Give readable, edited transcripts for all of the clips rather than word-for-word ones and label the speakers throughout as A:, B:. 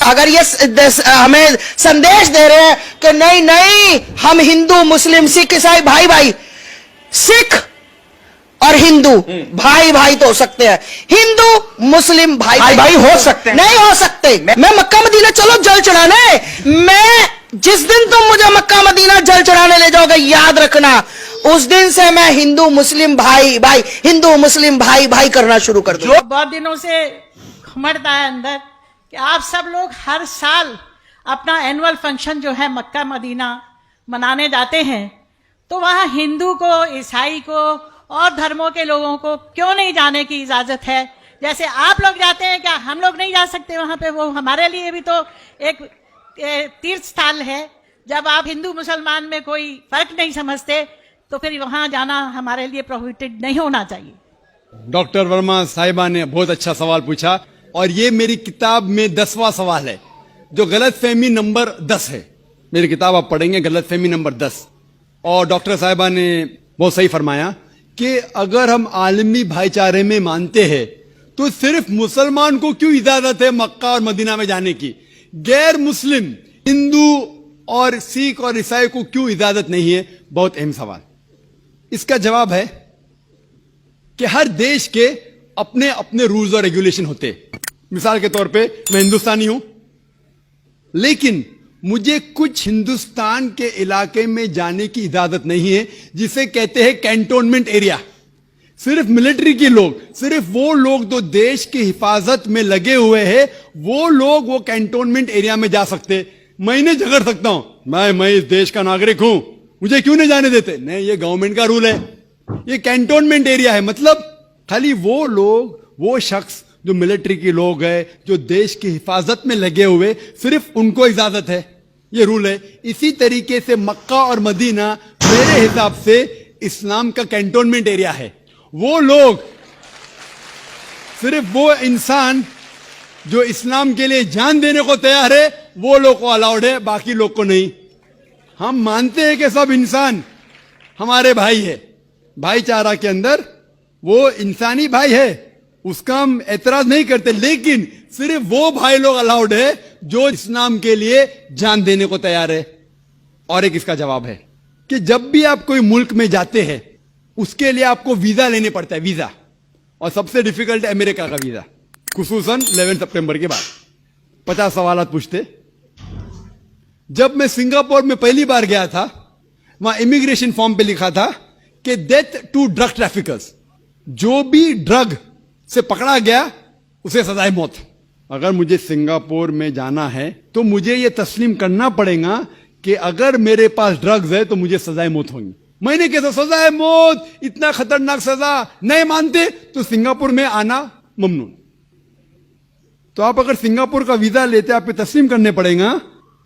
A: अगर ये हमें संदेश दे रहे हैं कि नहीं नहीं हम हिंदू मुस्लिम सिख ईसाई भाई भाई, सिख और हिंदू भाई भाई तो हो सकते हैं, हिंदू मुस्लिम भाई
B: भाई हो सकते हैं,
A: नहीं हो सकते। मैं मक्का मदीना चलो जल चढ़ाने, मैं जिस दिन तुम मुझे मक्का मदीना जल चढ़ाने ले जाओगे याद रखना उस दिन से मैं हिंदू मुस्लिम भाई भाई, हिंदू मुस्लिम भाई भाई करना शुरू कर दूं।
C: बहुत दिनों से घुमड़ता है अंदर कि आप सब लोग हर साल अपना एनुअल फंक्शन जो है मक्का मदीना मनाने जाते हैं, तो वहां हिंदू को, ईसाई को और धर्मों के लोगों को क्यों नहीं जाने की इजाजत है? जैसे आप लोग जाते हैं, क्या हम लोग नहीं जा सकते वहां पे? वो हमारे लिए भी तो एक तीर्थ स्थल है। जब आप हिंदू मुसलमान में कोई फर्क नहीं समझते तो फिर वहां जाना हमारे लिए प्रोहिबिटेड नहीं होना चाहिए।
D: डॉक्टर वर्मा साहिबा ने बहुत अच्छा सवाल पूछा और ये मेरी किताब में 10वां सवाल है जो गलतफहमी नंबर 10 है। मेरी किताब आप पढ़ेंगे गलतफहमी नंबर 10। और डॉक्टर साहिबा ने बहुत सही फरमाया कि अगर हम आलमी भाईचारे में मानते हैं तो सिर्फ मुसलमान को क्यों इजाजत है मक्का और मदीना में जाने की, गैर मुस्लिम हिंदू और सिख और ईसाई को क्यों इजाजत नहीं है? बहुत अहम सवाल। इसका जवाब है कि हर देश के अपने अपने रूल्स और रेगुलेशन होते। मिसाल के तौर पे मैं हिंदुस्तानी हूं, लेकिन मुझे कुछ हिंदुस्तान के इलाके में जाने की इजाजत नहीं है जिसे कहते हैं कैंटोनमेंट एरिया। सिर्फ मिलिट्री के लोग, सिर्फ वो लोग जो देश की हिफाजत में लगे हुए हैं, वो लोग वो कैंटोनमेंट एरिया में जा सकते। मैं नहीं झगड़ सकता हूं, मैं इस देश का नागरिक हूं, मुझे क्यों नहीं जाने देते? नहीं, ये गवर्नमेंट का रूल है। ये कैंटोनमेंट एरिया है, मतलब खाली वो लोग, वो शख्स जो मिलिट्री के लोग हैं, जो देश की हिफाजत में लगे हुए, सिर्फ उनको इजाजत है, ये रूल है। इसी तरीके से मक्का और मदीना मेरे हिसाब से इस्लाम का कैंटोनमेंट एरिया है। वो लोग, सिर्फ वो इंसान जो इस्लाम के लिए जान देने को तैयार है, वो लोग को अलाउड है, बाकी लोग को नहीं। हम मानते हैं कि सब इंसान हमारे भाई है, भाईचारा के अंदर वो इंसानी भाई है, उसका हम एतराज नहीं करते, लेकिन सिर्फ वो भाई लोग अलाउड है जो इस्लाम के लिए जान देने को तैयार है। और एक इसका जवाब है कि जब भी आप कोई मुल्क में जाते हैं उसके लिए आपको वीजा लेने पड़ता है, वीजा। और सबसे डिफिकल्ट है अमेरिका का वीजा, खुसूसन 11 सितंबर के बाद। 50 सवाल पूछते। जब मैं सिंगापुर में पहली बार गया था, वहां इमिग्रेशन फॉर्म पे लिखा था कि डेथ टू ड्रग ट्रैफिकर्स, जो भी ड्रग से पकड़ा गया उसे सजाए मौत। अगर मुझे सिंगापुर में जाना है तो मुझे यह तस्लीम करना पड़ेगा कि अगर मेरे पास ड्रग्स है तो मुझे सजाए मौत होगी। मैंने कैसा सजाए मौत, इतना खतरनाक सजा, नहीं मानते तो सिंगापुर में आना ममनू। तो आप अगर सिंगापुर का वीजा लेते आपको तस्लीम करने पड़ेगा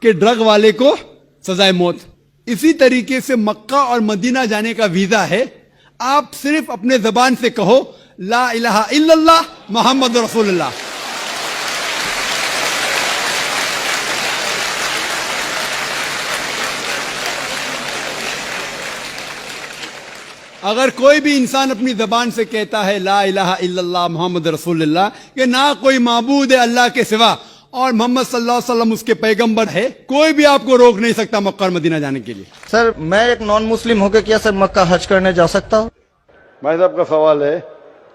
D: कि ड्रग वाले को सजाए मौत। इसी तरीके से मक्का और मदीना जाने का वीजा है, आप सिर्फ अपने जबान से कहो ला इलाहा इल्लल्लाह मोहम्मद रसूलुल्लाह। अगर कोई भी इंसान अपनी जबान से कहता है ला इलाहा इल्लल्लाह मोहम्मद रसूलुल्लाह, कि ना कोई माबूद है अल्लाह के सिवा और मोहम्मद सल्लल्लाहु अलैहि वसल्लम उसके पैगंबर है, कोई भी आपको रोक नहीं सकता मक्का और मदीना जाने के लिए।
E: सर, मैं एक नॉन मुस्लिम होकर क्या सर मक्का हज करने जा सकता हूँ?
F: भाई साहब का सवाल है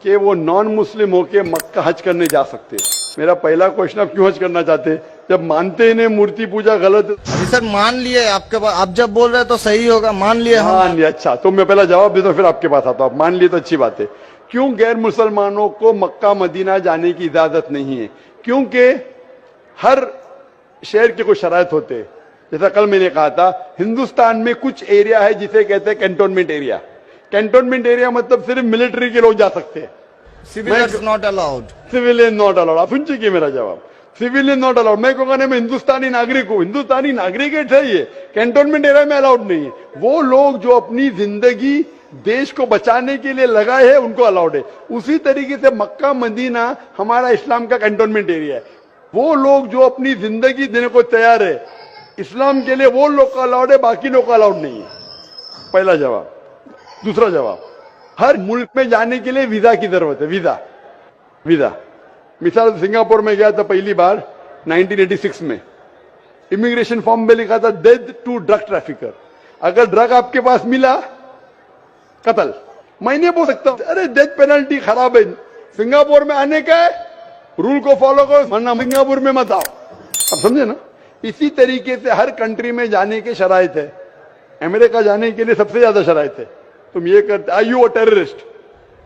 F: कि वो नॉन मुस्लिम होके मक्का हज करने जा सकते। मेरा पहला क्वेश्चन, आप क्यों हज करना चाहते? जब मानते ही नहीं मूर्ति पूजा गलत।
E: अभी सर मान लिए आपके पास, आप जब बोल रहे हैं तो सही होगा, मान लिए हम।
F: मान लिया, अच्छा तो मैं पहला जवाब देता हूँ फिर आपके पास आता हूँ। मान लिए तो अच्छी बात है। क्यों गैर मुसलमानों को मक्का मदीना जाने की इजाजत नहीं है? क्योंकि हर शहर के कुछ शराइत होते हैं। जैसा कल मैंने कहा था, हिंदुस्तान में कुछ एरिया है जिसे कहते हैं कैंटोनमेंट एरिया। कैंटोनमेंट एरिया मतलब सिर्फ मिलिट्री के लोग जा सकते हैं,
E: civilians not allowed.
F: Civilian not allowed. आप सुन चुके मेरा जवाब, सिविलियन नॉट अलाउड। मैं कहूंगा मैं हिंदुस्तानी नागरिक हूं, हिंदुस्तानी नागरिक है सही है, कैंटोनमेंट एरिया में अलाउड नहीं है। वो लोग जो अपनी जिंदगी देश को बचाने के लिए लगाए हैं उनको अलाउड है। उसी तरीके से मक्का मदीना हमारा इस्लाम का कैंटोनमेंट एरिया है। वो लोग जो अपनी जिंदगी देने को तैयार है इस्लाम के लिए, वो लोग का अलाउड है, बाकी लोग का अलाउड नहीं है। पहला जवाब। दूसरा जवाब, हर मुल्क में जाने के लिए वीजा की जरूरत है। वीजा मिसाल सिंगापुर में गया था पहली बार, 1986 में इमिग्रेशन फॉर्म में लिखा था डेथ टू ड्रग ट्रैफिकर। अगर ड्रग आपके पास मिला, कत्ल। मैं नहीं बोल सकता अरे डेथ पेनल्टी खराब है, सिंगापुर में आने का है, रूल को फॉलो करो, वरना सिंगापुर में मत आओ। अब समझे ना? इसी तरीके से हर कंट्री में जाने के शराइत है। अमेरिका जाने के लिए सबसे ज्यादा शराइत है। तुम ये करते, are you a terrorist?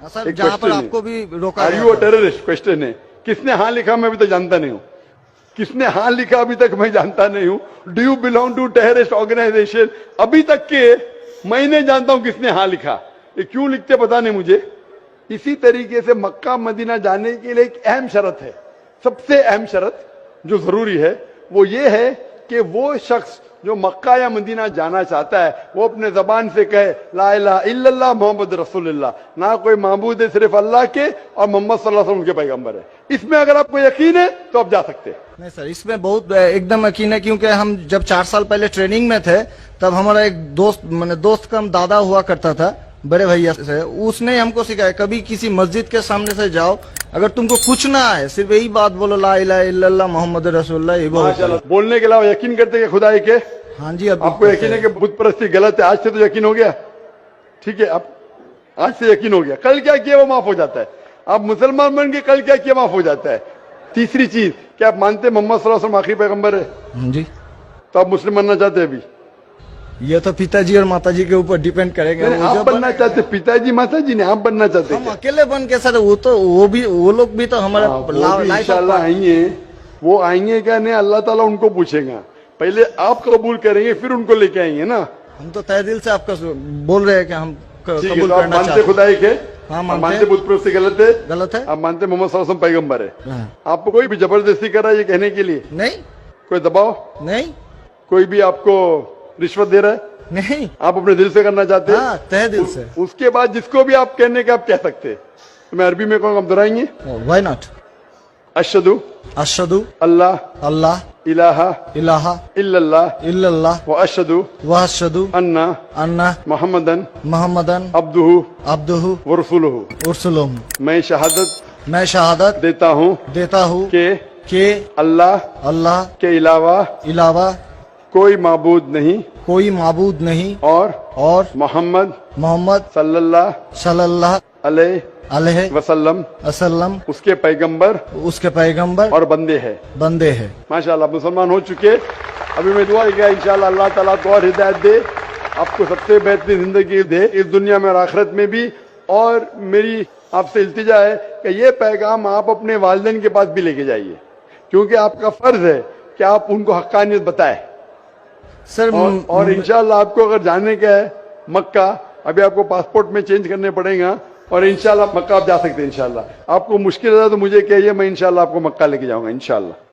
E: Sir जहाँ पर आपको भी रोका
F: are you a terrorist question है। किसने हाँ लिखा मैं अभी तक जानता नहीं हूं। किसने हाँ लिखा अभी तक मैं जानता नहीं हूं। Do you belong to terrorist organization? अभी तक के मैंने जानता हूं किसने हाँ लिखा। ये क्यों लिखते पता नहीं मुझे। इसी तरीके से मक्का मदीना जाने के लिए एक अहम शर्त है, सबसे अहम शर्त जो जरूरी है वो ये है कि वो शख्स जो मक्का या मदीना जाना चाहता है वो अपने जबान से कहे ला इलाहा इल्लल्लाह मोहम्मद रसूलुल्लाह, ना कोई माबूद है सिर्फ अल्लाह के और मोहम्मद सल्लल्लाहु अलैहि वसल्लम के पैगंबर है। इसमें अगर आपको यकीन है तो आप जा सकते हैं।
E: नहीं सर, इसमें बहुत एकदम यकीन है, क्योंकि हम जब 4 साल पहले ट्रेनिंग में थे तब हमारा एक दोस्त का दादा हुआ करता था, बड़े भैया से, उसने हमको सिखाया कभी किसी मस्जिद के सामने से जाओ, अगर तुमको कुछ ना आए सिर्फ यही बात बोलो ला इलाहा इल्लल्लाह मोहम्मद रसूलुल्लाह। ये
F: माशाल्लाह। बोलने के अलावा यकीन करते हैं खुदा एक है?
E: हाँ जी। अब
F: आपको यकीन है कि बुत परस्ती गलत है? आज से तो यकीन हो गया, ठीक है? अब आज से यकीन हो गया, कल क्या किया वो माफ हो जाता है। आप मुसलमान बन के कल क्या किया माफ हो जाता है। तीसरी चीज, क्या आप मानते मोहम्मद सल्लल्लाहु अलैहि वसल्लम आखिरी पैगंबर है?
E: हाँ जी।
F: तो आप मुस्लिम बनना चाहते हैं? अभी
E: ये तो पिताजी और माताजी के ऊपर डिपेंड करेंगे।
F: आप बनना चाहते, पिताजी माताजी ने, आप बनना चाहते?
E: हम अकेले बन के सर, वो लोग भी तो हमारा
F: इंशाल्लाह आएंगे। वो आएंगे क्या नहीं, अल्लाह ताला उनको पूछेगा। पहले आप कबूल करेंगे फिर उनको लेके आएंगे ना।
E: हम तो तहे दिल से आपका बोल रहे हैं कि हम कबूल
F: तो आप
E: करना
F: मानते
E: चाहते हैं।
F: खुदा एक है?
E: हाँ,
F: आप मानते बुत परस्ती गलत है?
E: गलत है।
F: आप मानते मोहम्मद सल्लल्लाहु अलैहि वसल्लम पैगंबर है?
E: हाँ।
F: आपको कोई भी जबरदस्ती कर रहा है ये कहने के लिए?
E: नहीं।
F: कोई दबाव
E: नहीं।
F: कोई भी आपको रिश्वत दे रहा है?
E: नहीं।
F: आप अपने दिल से करना चाहते हैं?
E: हाँ, तहे दिल से।
F: उसके बाद जिसको भी आप कहने के आप कह सकते हैं। तो मैं अरबी में कहूँगा, आप दोहराएंगे?
E: Why not?
F: अशहदु
E: अशहदु
F: अल्लाह
E: अल्लाह
F: इलाहा
E: इलाहा
F: इल्लल्लाह
E: इल्लल्लाह
F: व अशहदु
E: व अशहदु
F: अन्ना
E: अन्ना
F: मोहम्मदन
E: मोहम्मदन
F: अब्दुहु
E: अब्दुहु
F: व रसूलुहु।
E: उरसुलुहु।
F: मैं शहादत
E: देता हूँ
F: कि अल्लाह
E: अल्लाह
F: के अलावा कोई माबूद नहीं और मोहम्मद सल्लल्लाहु अलैहि वसल्लम उसके पैगंबर और बंदे हैं। माशाल्लाह मुसलमान हो चुके। अभी मैं दुआ किया इंशाल्लाह अल्लाह ताला को और हिदायत दे, आपको सबसे बेहतरीन जिंदगी दे इस दुनिया में और आखिरत में भी। और मेरी आपसे इल्तिजा है कि ये पैगाम आप अपने वालिदैन के पास भी लेके जाइए, क्योंकि आपका फर्ज है कि आप उनको हक्कानियत बताएं
E: सर।
F: और इंशाल्लाह आपको अगर जाने का है मक्का, अभी आपको पासपोर्ट में चेंज करने पड़ेगा और इंशाल्लाह मक्का आप जा सकते हैं। इंशाल्लाह आपको मुश्किल है तो मुझे कहिए, मैं इंशाल्लाह आपको मक्का लेके जाऊंगा इंशाल्लाह।